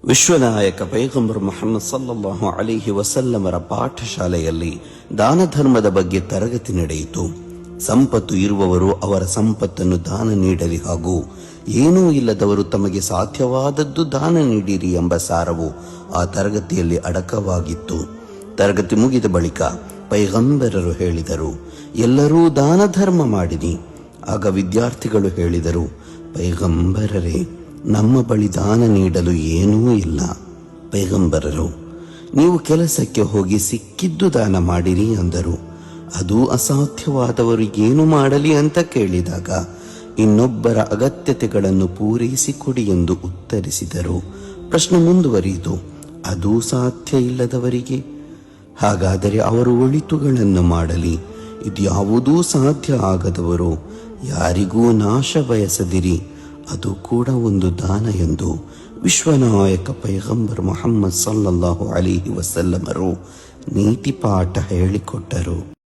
ವಿಶ್ವನಾಯಕ ಪೈಗಂಬರ್ ಮುಹಮ್ಮದ್ ಸಲ್ಲಲ್ಲಾಹು ಅಲೈಹಿ ವಸಲ್ಲಮರ ಪಾಠಶಾಲೆಯಲ್ಲಿ ದಾನ ಧರ್ಮದ ಬಗ್ಗೆ ತರಗತಿ ನಡೆಯಿತು. ಸಂಪತ್ತು ಇರುವವರು ಅವರ ಸಂಪತ್ತನ್ನು ದಾನ ನೀಡಲಿ ಹಾಗೂ ಏನೂ ಇಲ್ಲದವರು ತಮಗೆ ಸಾಧ್ಯವಾದದ್ದು ದಾನ ನೀಡಿರಿ ಎಂಬ ಸಾರವು ಆ ತರಗತಿಯಲ್ಲಿ ಅಡಕವಾಗಿತ್ತು. ತರಗತಿ ಮುಗಿದ ಬಳಿಕ ಪೈಗಂಬರರು ಹೇಳಿದರು, ಎಲ್ಲರೂ ದಾನ ಧರ್ಮ ಮಾಡಿರಿ. ಆಗ ವಿದ್ಯಾರ್ಥಿಗಳು ಹೇಳಿದರು, ಪೈಗಂಬರರೇ, ನಮ್ಮ ಬಳಿ ದಾನ ನೀಡಲು ಏನೂ ಇಲ್ಲ. ಪೈಗಂಬರರು, ನೀವು ಕೆಲಸಕ್ಕೆ ಹೋಗಿ ಸಿಕ್ಕಿದ್ದು ದಾನ ಮಾಡಿರಿ ಅಂದರು. ಅದು ಅಸಾಧ್ಯವಾದವರು ಏನು ಮಾಡಲಿ ಅಂತ ಕೇಳಿದಾಗ ಇನ್ನೊಬ್ಬರ ಅಗತ್ಯತೆಗಳನ್ನು ಪೂರೈಸಿಕೊಡಿ ಎಂದು ಉತ್ತರಿಸಿದರು. ಪ್ರಶ್ನೆ ಮುಂದುವರಿಯಿತು, ಅದು ಸಾಧ್ಯ ಇಲ್ಲದವರಿಗೆ? ಹಾಗಾದರೆ ಅವರು ಒಳಿತುಗಳನ್ನು ಮಾಡಲಿ. ಇದ್ಯಾವುದೂ ಸಾಧ್ಯ ಆಗದವರು ಯಾರಿಗೂ ನಾಶ ಬಯಸದಿರಿ, ಅದು ಕೂಡ ಒಂದು ದಾನ ಎಂದು ವಿಶ್ವನಾಯಕ ಪೈಗಂಬರ್ ಮುಹಮ್ಮದ್ ಸಲ್ಲಲ್ಲಾಹು ಅಲೈಹಿ ವಸಲ್ಲಮರು ನೀತಿ ಪಾಠ ಹೇಳಿಕೊಟ್ಟರು.